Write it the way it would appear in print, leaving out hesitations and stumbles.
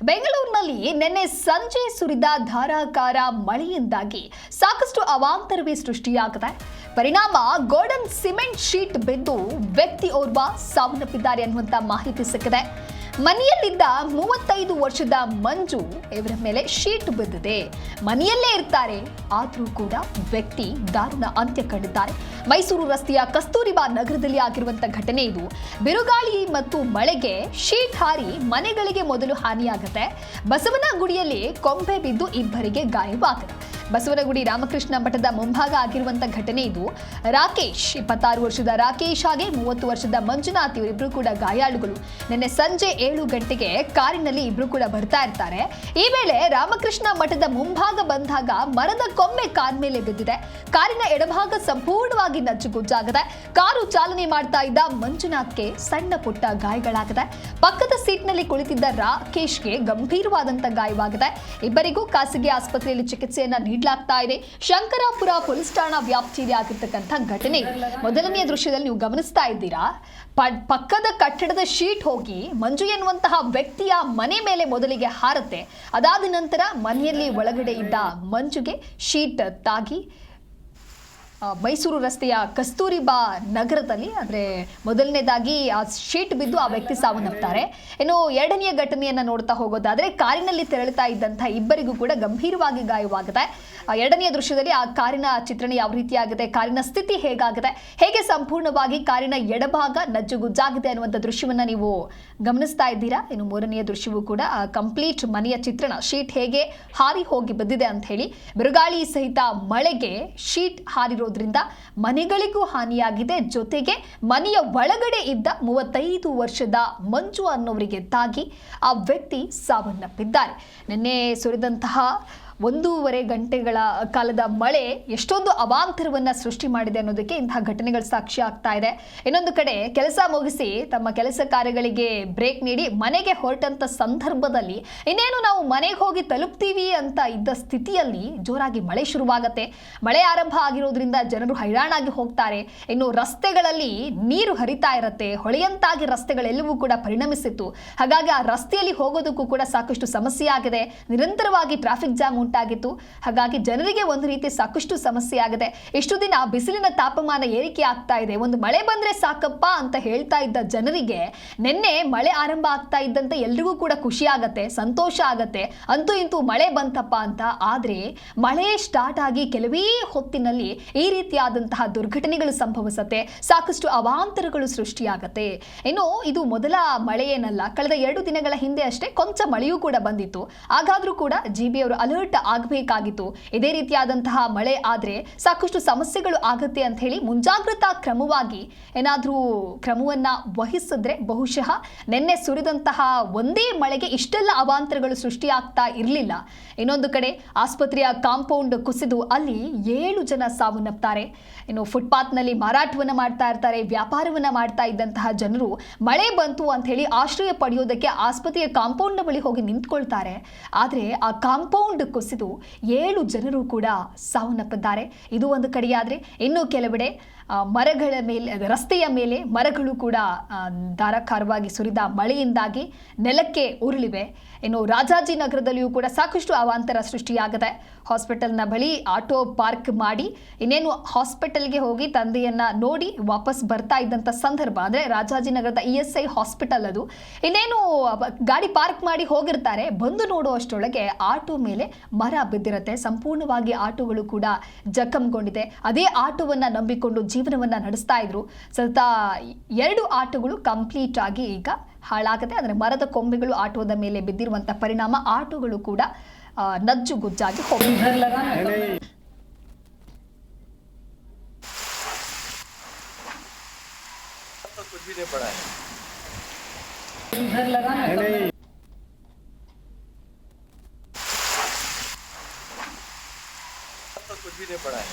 ಬೆಂಗಳೂರಿನಲ್ಲಿ ನಿನ್ನೆ ಸಂಜೆ ಸುರಿದ ಧಾರಾಕಾರ ಮಳೆಯಿಂದಾಗಿ ಸಾಕಷ್ಟು ಅವಾಂತರವೇ ಸೃಷ್ಟಿಯಾಗಿದೆ. ಪರಿಣಾಮ ಗೋಲ್ಡನ್ ಸಿಮೆಂಟ್ ಶೀಟ್ ಬಿದ್ದು ವ್ಯಕ್ತಿ ಓರ್ವ ಸಾವನ್ನಪ್ಪಿದ್ದಾರೆ ಅನ್ನುವಂತ ಮಾಹಿತಿ ಸಿಕ್ಕಿದೆ. ಮನೆಯಲ್ಲಿದ್ದ 35 ವರ್ಷದ ಮಂಜು ಇವರ ಮೇಲೆ ಶೀಟ್ ಬಿದ್ದಿದೆ. ಮನೆಯಲ್ಲೇ ಇರ್ತಾರೆ, ಆದರೂ ಕೂಡ ವ್ಯಕ್ತಿ ದಾರುಣ ಅಂತ್ಯ ಕಂಡಿದ್ದಾರೆ. ಮೈಸೂರು ರಸ್ತೆಯ ಕಸ್ತೂರಿಬಾ ನಗರದಲ್ಲಿ ಆಗಿರುವಂತಹ ಘಟನೆ ಇದು. ಬಿರುಗಾಳಿ ಮತ್ತು ಮಳೆಗೆ ಶೀಟ್ ಹಾರಿ ಮನೆಗಳಿಗೆ ಮೊದಲು ಹಾನಿಯಾಗುತ್ತೆ. ಬಸವನಗುಡಿಯಲ್ಲಿ ಕೊಂಬೆ ಬಿದ್ದು ಇಬ್ಬರಿಗೆ ಗಾಯವಾಗಿದೆ. ಬಸವನಗುಡಿ ರಾಮಕೃಷ್ಣ ಮಠದ ಮುಂಭಾಗ ಆಗಿರುವಂತಹ ಘಟನೆ ಇದು. ರಾಕೇಶ್ 26 ವರ್ಷದ ರಾಕೇಶ್ ಹಾಗೆ 30 ವರ್ಷದ ಮಂಜುನಾಥ್ ಇವರಿಬ್ರು ಕೂಡ ಗಾಯಾಳುಗಳು. ನಿನ್ನೆ ಸಂಜೆ 7 ಗಂಟೆಗೆ ಕಾರಿನಲ್ಲಿ ಇಬ್ರು ಕೂಡ ಬರ್ತಾ ಇರ್ತಾರೆ. ಈ ವೇಳೆ ರಾಮಕೃಷ್ಣ ಮಠದ ಮುಂಭಾಗ ಬಂದಾಗ ಮರದ ಕೊಂಬೆ ಕಾರ್ ಮೇಲೆ ಬಿದ್ದಿದೆ. ಕಾರಿನ ಎಡಭಾಗ ಸಂಪೂರ್ಣವಾಗಿ ನಜ್ಜುಗುಜ್ಜಾಗಿದೆ. ಕಾರು ಚಾಲನೆ ಮಾಡ್ತಾ ಇದ್ದ ಮಂಜುನಾಥ್ಗೆ ಸಣ್ಣ ಪುಟ್ಟ ಗಾಯಗಳಾಗಿದೆ. ಪಕ್ಕದ ಸೀಟ್ನಲ್ಲಿ ಕುಳಿತಿದ್ದ ರಾಕೇಶ್ಗೆ ಗಂಭೀರವಾದಂತಹ ಗಾಯವಾಗಿದೆ. ಇಬ್ಬರಿಗೂ ಖಾಸಗಿ ಆಸ್ಪತ್ರೆಯಲ್ಲಿ ಚಿಕಿತ್ಸೆಯನ್ನ ನೀಡಲಾಗ್ತಾ ಇದೆ. ಶಂಕರಾಪುರ ಪೊಲೀಸ್ ಠಾಣಾ ವ್ಯಾಪ್ತಿಯಲ್ಲಿ ಆಗಿರ್ತಕ್ಕಂಥ ಘಟನೆ. ಮೊದಲನೆಯ ದೃಶ್ಯದಲ್ಲಿ ನೀವು ಗಮನಿಸ್ತಾ ಇದ್ದೀರಾ, ಪಕ್ಕದ ಕಟ್ಟಡದ ಶೀಟ್ ಹೋಗಿ ಮಂಜು ಎನ್ನುವಂತಹ ವ್ಯಕ್ತಿಯ ಮನೆ ಮೇಲೆ ಮೊದಲಿಗೆ ಹಾರುತ್ತೆ. ಅದಾದ ನಂತರ ಮನೆಯಲ್ಲಿ ಒಳಗಡೆ ಇದ್ದ ಮಂಜುಗೆ ಶೀಟ್ ತಾಗಿ ಮೈಸೂರು ರಸ್ತೆಯ ಕಸ್ತೂರಿಬಾ ನಗರದಲ್ಲಿ ಅಂದ್ರೆ ಮೊದಲನೇದಾಗಿ ಆ ಶೀಟ್ ಬಿದ್ದು ಆ ವ್ಯಕ್ತಿ ಸಾವನ್ನಪ್ತಾರೆ. ಇನ್ನು ಎರಡನೆಯ ಘಟನೆಯನ್ನ ನೋಡ್ತಾ ಹೋಗೋದಾದ್ರೆ ಕಾರಿನಲ್ಲಿ ತೆರಳುತ್ತಾ ಇದ್ದಂತಹ ಇಬ್ಬರಿಗೂ ಕೂಡ ಗಂಭೀರವಾಗಿ ಗಾಯವಾಗಿದೆ. ಎರಡನೆಯ ದೃಶ್ಯದಲ್ಲಿ ಆ ಕಾರಿನ ಚಿತ್ರಣ ಯಾವ ರೀತಿಯಾಗಿದೆ, ಕಾರಿನ ಸ್ಥಿತಿ ಹೇಗಾಗಿದೆ, ಹೇಗೆ ಸಂಪೂರ್ಣವಾಗಿ ಕಾರಿನ ಎಡಭಾಗ ನಜ್ಜುಗುಜ್ಜಾಗಿದೆ ಅನ್ನುವಂಥ ದೃಶ್ಯವನ್ನ ನೀವು ಗಮನಿಸ್ತಾ ಇದ್ದೀರಾ. ಇನ್ನು ಮೂರನೆಯ ದೃಶ್ಯವೂ ಕೂಡ ಕಂಪ್ಲೀಟ್ ಮನೆಯ ಚಿತ್ರಣ, ಶೀಟ್ ಹೇಗೆ ಹಾರಿ ಹೋಗಿ ಬಿದ್ದಿದೆ ಅಂತ ಹೇಳಿ. ಬಿರುಗಾಳಿ ಸಹಿತ ಮಳೆಗೆ ಶೀಟ್ ಹಾರಿರೋದ್ರಿಂದ ಮನೆಗಳಿಗೂ ಹಾನಿಯಾಗಿದೆ. ಜೊತೆಗೆ ಮನೆಯ ಒಳಗಡೆ ಇದ್ದ 35 ವರ್ಷದ ಮಂಜು ಅನ್ನೋರಿಗೆ ತಾಗಿ ಆ ವ್ಯಕ್ತಿ ಸಾವನ್ನಪ್ಪಿದ್ದಾರೆ. ನಿನ್ನೆ ಸುರಿದಂತಹ 1.5 ಗಂಟೆಗಳ ಕಾಲದ ಮಳೆ ಎಷ್ಟೊಂದು ಅವಾಂತರವನ್ನ ಸೃಷ್ಟಿ ಮಾಡಿದೆ ಅನ್ನೋದಕ್ಕೆ ಇಂತಹ ಘಟನೆಗಳು ಸಾಕ್ಷಿ ಆಗ್ತಾ ಇದೆ. ಇನ್ನೊಂದು ಕಡೆ ಕೆಲಸ ಮುಗಿಸಿ ತಮ್ಮ ಕೆಲಸ ಕಾರ್ಯಗಳಿಗೆ ಬ್ರೇಕ್ ನೀಡಿ ಮನೆಗೆ ಹೊರಟಂತ ಸಂದರ್ಭದಲ್ಲಿ ಇನ್ನೇನು ನಾವು ಮನೆಗೆ ಹೋಗಿ ತಲುಪ್ತೀವಿ ಅಂತ ಇದ್ದ ಸ್ಥಿತಿಯಲ್ಲಿ ಜೋರಾಗಿ ಮಳೆ ಶುರುವಾಗತ್ತೆ. ಮಳೆ ಆರಂಭ ಆಗಿರೋದ್ರಿಂದ ಜನರು ಹೈರಾಣಾಗಿ ಹೋಗ್ತಾರೆ. ಇನ್ನು ರಸ್ತೆಗಳಲ್ಲಿ ನೀರು ಹರಿತಾ ಇರತ್ತೆ. ಹೊಳೆಯಂತಾಗಿ ರಸ್ತೆಗಳೆಲ್ಲವೂ ಕೂಡ ಪರಿಣಮಿಸಿತ್ತು. ಹಾಗಾಗಿ ಆ ರಸ್ತೆಯಲ್ಲಿ ಹೋಗೋದಕ್ಕೂ ಕೂಡ ಸಾಕಷ್ಟು ಸಮಸ್ಯೆ ಆಗಿದೆ. ನಿರಂತರವಾಗಿ ಟ್ರಾಫಿಕ್ ಜಾಮ್ ಉಂಟಾಗಿತ್ತು. ಹಾಗಾಗಿ ಜನರಿಗೆ ಒಂದು ರೀತಿ ಸಾಕಷ್ಟು ಸಮಸ್ಯೆ ಆಗಿದೆ. ಇಷ್ಟು ದಿನ ಬಿಸಿಲಿನ ತಾಪಮಾನ ಏರಿಕೆ ಆಗ್ತಾ ಇದೆ, ಒಂದು ಮಳೆ ಬಂದ್ರೆ ಸಾಕಪ್ಪ ಅಂತ ಹೇಳ್ತಾ ಇದ್ದ ಜನರಿಗೆ ನಿನ್ನೆ ಮಳೆ ಆರಂಭ ಆಗ್ತಾ ಇದ್ದಂತೆ ಎಲ್ರಿಗೂ ಕೂಡ ಖುಷಿ ಆಗತ್ತೆ, ಸಂತೋಷ ಆಗತ್ತೆ, ಅಂತೂ ಇಂತೂ ಮಳೆ ಬಂತಪ್ಪ ಅಂತ. ಆದ್ರೆ ಮಳೆ ಸ್ಟಾರ್ಟ್ ಆಗಿ ಕೆಲವೇ ಹೊತ್ತಿನಲ್ಲಿ ಈ ರೀತಿಯಾದಂತಹ ದುರ್ಘಟನೆಗಳು ಸಂಭವಿಸುತ್ತೆ, ಸಾಕಷ್ಟು ಅವಾಂತರಗಳು ಸೃಷ್ಟಿಯಾಗತ್ತೆ. ಇನ್ನು ಇದು ಮೊದಲ ಮಳೆ ಏನಲ್ಲ, ಕಳೆದ 2 ದಿನಗಳ ಹಿಂದೆ ಅಷ್ಟೇ ಕೊಂಚ ಮಳೆಯೂ ಕೂಡ ಬಂದಿತ್ತು. ಹಾಗಾದ್ರೂ ಕೂಡ ಜಿಬಿ ಅವರು ಅಲರ್ಟ್ ಆಗಬೇಕಾಗಿತ್ತು. ಇದೇ ರೀತಿಯಾದಂತಹ ಮಳೆ ಆದ್ರೆ ಸಾಕಷ್ಟು ಸಮಸ್ಯೆಗಳು ಆಗತ್ತೆ ಅಂತ ಹೇಳಿ ಮುಂಜಾಗ್ರತಾ ಕ್ರಮವಾಗಿ ಏನಾದ್ರೂ ಕ್ರಮವನ್ನ ವಹಿಸಿದ್ರೆ ಬಹುಶಃ ನಿನ್ನೆ ಸುರಿದಂತಹ ಒಂದೇ ಮಳೆಗೆ ಇಷ್ಟೆಲ್ಲ ಅವಾಂತರಗಳು ಸೃಷ್ಟಿಯಾಗ್ತಾ ಇರಲಿಲ್ಲ. ಇನ್ನೊಂದು ಕಡೆ ಆಸ್ಪತ್ರೆಯ ಕಾಂಪೌಂಡ್ ಕುಸಿದು ಅಲ್ಲಿ 7 ಜನ ಸಾವನ್ನಪ್ತಾರೆ. ಇನ್ನು ಫುಟ್ಪಾತ್ನಲ್ಲಿ ಮಾರಾಟವನ್ನ ಮಾಡ್ತಾ ಇರ್ತಾರೆ, ವ್ಯಾಪಾರವನ್ನ ಮಾಡ್ತಾ ಇದ್ದಂತಹ ಜನರು ಮಳೆ ಬಂತು ಅಂತ ಹೇಳಿ ಆಶ್ರಯ ಪಡೆಯೋದಕ್ಕೆ ಆಸ್ಪತ್ರೆಯ ಕಾಂಪೌಂಡ್ ಬಳಿ ಹೋಗಿ ನಿಂತ್ಕೊಳ್ತಾರೆ. ಆದ್ರೆ ಆ ಕಾಂಪೌಂಡ್ ಕುಸಿದು 7 ಜನರು ಕೂಡ ಸಾವನ್ನಪ್ಪಿದ್ದಾರೆ. ಇದು ಒಂದು ಕಡೆಯಾದ್ರೆ ಇನ್ನು ಕೆಲವೆಡೆ ಮರಗಳ ಮೇಲೆ, ರಸ್ತೆಯ ಮೇಲೆ ಮರಗಳು ಕೂಡ ಧಾರಾಕಾರವಾಗಿ ಸುರಿದ ಮಳೆಯಿಂದಾಗಿ ನೆಲಕ್ಕೆ ಉರುಳಿವೆ. ಇನ್ನು ರಾಜಾಜಿನಗರದಲ್ಲಿಯೂ ಕೂಡ ಸಾಕಷ್ಟು ಅವಾಂತರ ಸೃಷ್ಟಿಯಾಗಿದೆ. ಹಾಸ್ಪಿಟಲ್ನ ಬಳಿ ಆಟೋ ಪಾರ್ಕ್ ಮಾಡಿ ಇನ್ನೇನು ಹಾಸ್ಪಿಟಲ್ಗೆ ಹೋಗಿ ತಂದೆಯನ್ನ ನೋಡಿ ವಾಪಸ್ ಬರ್ತಾ ಇದ್ದಂಥ ಸಂದರ್ಭ, ಅಂದರೆ ರಾಜಾಜಿನಗರದ ESI ಹಾಸ್ಪಿಟಲ್ ಅದು. ಇನ್ನೇನು ಗಾಡಿ ಪಾರ್ಕ್ ಮಾಡಿ ಹೋಗಿರ್ತಾರೆ, ಬಂದು ನೋಡುವಷ್ಟರೊಳಗೆ ಆಟೋ ಮೇಲೆ ಮರ ಬಿದ್ದಿರುತ್ತೆ. ಸಂಪೂರ್ಣವಾಗಿ ಆಟೋಗಳು ಕೂಡ ಜಖಂಗೊಂಡಿದೆ. ಅದೇ ಆಟೋವನ್ನ ನಂಬಿಕೊಂಡು ಜೀವನವನ್ನ ನಡೆಸ್ತಾ ಇದ್ರು. ಸತತ 2 ಆಟೋಗಳು ಕಂಪ್ಲೀಟ್ ಆಗಿ ಈಗ ಹಾಳಾಗುತ್ತೆ. ಅಂದರೆ ಮರದ ಕೊಂಬೆಗಳು ಆಟೋದ ಮೇಲೆ ಬಿದ್ದಿರುವಂತ ಪರಿಣಾಮ ಆಟೋಗಳು ಕೂಡ ನಜ್ಜುಗುಜ್ಜಾಗಿ ಹೋಗಿದೆ. कुछ भी नहीं पड़ा है।